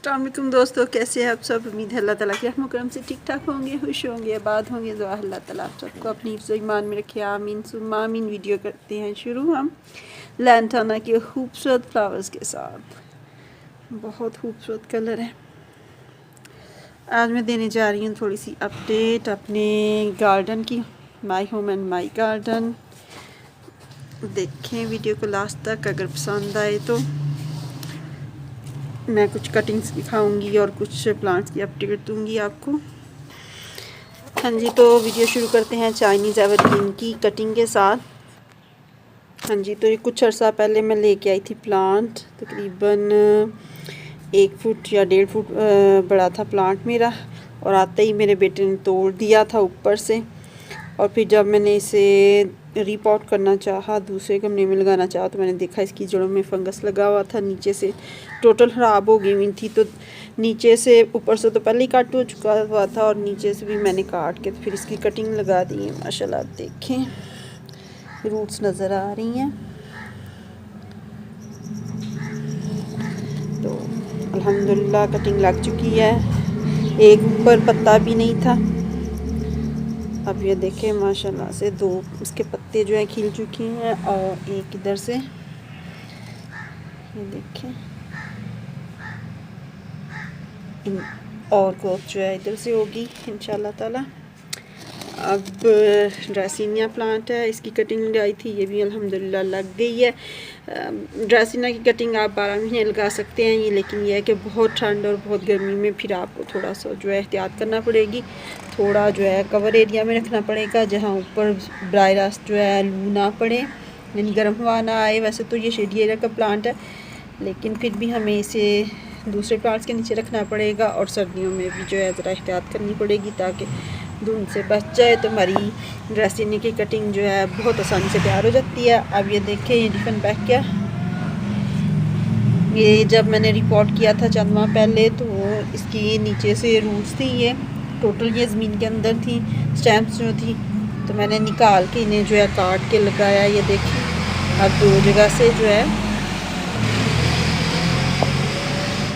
अस्सलाम वालेकुम दोस्तों, कैसे हैं आप सब। उम्मीद है अल्लाह ताला के रहम करम से ठीक ठाक होंगे, खुश होंगे, आबाद होंगे। दुआ है अल्लाह ताला आप सबको अपनी हिफ्ज़ ईमान में रखे, आमीन सुम्मा आमीन। वीडियो करते हैं शुरू हम लैंटाना के खूबसूरत फ्लावर्स के साथ। बहुत खूबसूरत कलर है। आज मैं देने जा रही हूँ थोड़ी सी अपडेट अपने गार्डन की, my home and my garden. देखें वीडियो को लास्ट तक, अगर पसंद आए तो मैं कुछ कटिंग्स दिखाऊंगी और कुछ प्लांट्स की अपडेट दूंगी आपको। हाँ जी, तो वीडियो शुरू करते हैं चाइनीज़ एवरग्रीन की कटिंग के साथ। हाँ जी, तो ये कुछ अर्सा पहले मैं लेके आई थी प्लांट, तकरीबन 1 फुट या 1.5 फुट बड़ा था प्लांट मेरा, और आते ही मेरे बेटे ने तोड़ दिया था ऊपर से। और फिर जब मैंने इसे रीपॉट करना चाहा, दूसरे गमले में लगाना चाहा, तो मैंने देखा इसकी जड़ों में फंगस लगा हुआ था, नीचे से टोटल ख़राब हो गई हुई थी। तो नीचे से, ऊपर से तो पहले ही कट हो चुका हुआ था और नीचे से भी मैंने काट के तो फिर इसकी कटिंग लगा दी है। माशाल्लाह देखें रूट्स नज़र आ रही हैं। तो अल्हम्दुलिल्लाह कटिंग लग चुकी है। एक ऊपर पत्ता भी नहीं था, अब ये देखें माशाल्लाह से 2 इसके पत्ते जो है खिल चुके हैं, और एक इधर से ये देखें, और ग्रोथ जो है इधर से होगी इंशाल्लाह ताला। अब ड्रेसिनिया प्लांट है, इसकी कटिंग लगाई थी, ये भी अल्हम्दुलिल्लाह लग गई है। ड्रेसिनिया की कटिंग आप 12 महीने लगा सकते हैं ये, लेकिन यह है कि बहुत ठंड और बहुत गर्मी में फिर आपको थोड़ा सा जो है एहतियात करना पड़ेगी। थोड़ा जो है कवर एरिया में रखना पड़ेगा, जहाँ ऊपर ड्राई रास्ट जो है लू ना पड़े, यानी गर्म हवा ना आए। वैसे तो ये शेडी एरिया का प्लांट है, लेकिन फिर भी हमें इसे दूसरे प्लांट्स के नीचे रखना पड़ेगा, और सर्दियों में भी जो है ज़रा एहतियात करनी पड़ेगी ताकि धुंध से बच जाए। तो हमारी ड्रेसिनिया की कटिंग जो है बहुत आसानी से तैयार हो जाती है। अब ये देखें, ये डिफरेंट बैक क्या, ये जब मैंने रिपोर्ट किया था चंद माह पहले, तो इसकी नीचे से रूट्स थी, ये टोटल ये ज़मीन के अंदर थी, स्टैम्प्स जो थी, तो मैंने निकाल के इन्हें जो है काट के लगाया। ये देखिए अब 2 जगह से जो है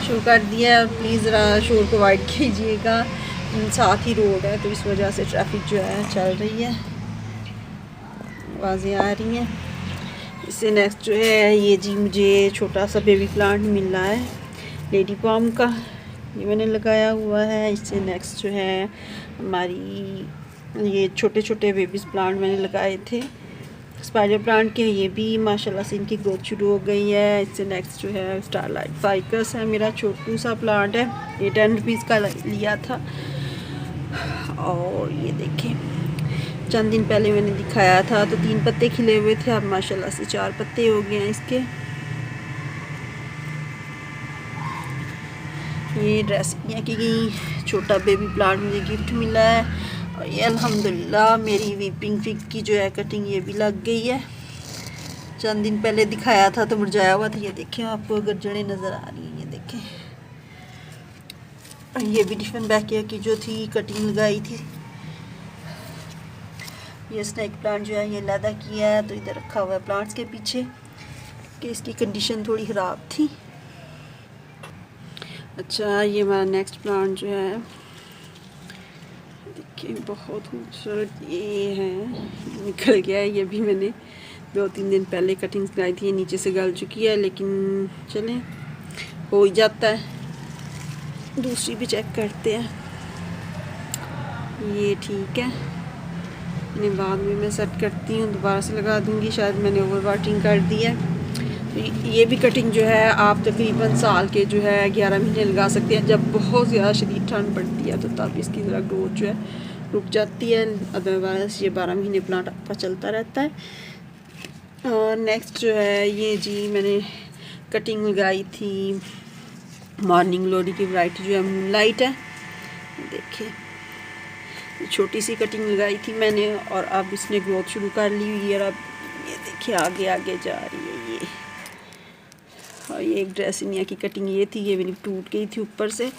शुरू कर दिया है। प्लीज़ ज़रा शोर को अवॉइड कीजिएगा, साथ ही रोड है तो इस वजह से ट्रैफिक जो है चल रही है, आवाज़ें आ रही हैं। इससे नेक्स्ट जो है ये जी मुझे छोटा सा बेबी प्लांट मिल रहा है लेडी पॉम का, ये मैंने लगाया हुआ है। इससे नेक्स्ट जो है हमारी ये छोटे छोटे बेबीज़ प्लांट मैंने लगाए थे स्पाइडर प्लांट के, ये भी माशाल्लाह से इनकी ग्रोथ शुरू हो गई है। इससे नेक्स्ट जो है स्टारलाइट फाइकस है, मेरा छोटू सा प्लांट है, ये 10 रुपीज़ का लिया था। और ये देखें चंद दिन पहले मैंने दिखाया था तो 3 पत्ते खिले हुए थे, अब माशाल्लाह से 4 पत्ते हो गए हैं इसके। ये ड्रेसिनिया की छोटा बेबी प्लांट मुझे गिफ्ट मिला है, और ये अल्हम्दुलिल्लाह मेरी वीपिंग फिग की जो है कटिंग ये भी लग गई है। चंद दिन पहले दिखाया था तो मुरझाया हुआ था, ये देखें आपको अगर जड़ें नज़र आ रही हैं, ये देखें। ये भी डिफरेंट बैकिया की जो थी कटिंग लगाई थी। ये स्नेक प्लांट जो है ये लैदा किया है, तो इधर रखा हुआ है प्लांट्स के पीछे कि इसकी कंडीशन थोड़ी ख़राब थी। अच्छा, ये हमारा नेक्स्ट प्लांट जो है देखिए बहुत खूबसूरत ये है, निकल गया है। ये भी मैंने 2-3 दिन पहले कटिंग्स लगाई थी, ये नीचे से गल चुकी है, लेकिन चलें हो ही जाता है। दूसरी भी चेक करते हैं, ये ठीक है, इन्हें बाद में मैं सेट करती हूँ, दोबारा से लगा दूँगी, शायद मैंने ओवर वाटरिंग कर दी है। तो ये भी कटिंग जो है आप तकरीबन साल के जो है 11 महीने लगा सकते हैं। जब बहुत ज़्यादा शदीद ठंड पड़ती है तो तब इसकी ज़रा ग्रोथ जो है रुक जाती है, अदरवाइज़ ये 12 महीने प्लांट आपका चलता रहता है। और नेक्स्ट जो है ये जी मैंने कटिंग लगाई थी मॉर्निंग ग्लोरी की वैरायटी जो है मूनलाइट है। देखिए छोटी सी कटिंग लगाई थी मैंने, और अब इसने ग्रोथ शुरू कर ली हुई है, और अब ये देखिए आगे आगे जा रही है ये। और ये एक ड्रेसिनिया की कटिंग ये थी, ये मेरी टूट गई थी ऊपर से,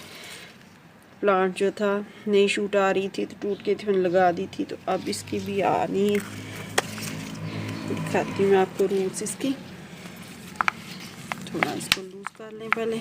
प्लांट जो था नई शूट आ रही थी तो टूट गई थी, मैंने लगा दी थी, तो अब इसकी भी आ रही है। दिखाती हूँ मैं आपको रूट्स इसकी, थोड़ा इसको लूज़ कर लें पहले।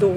2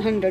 100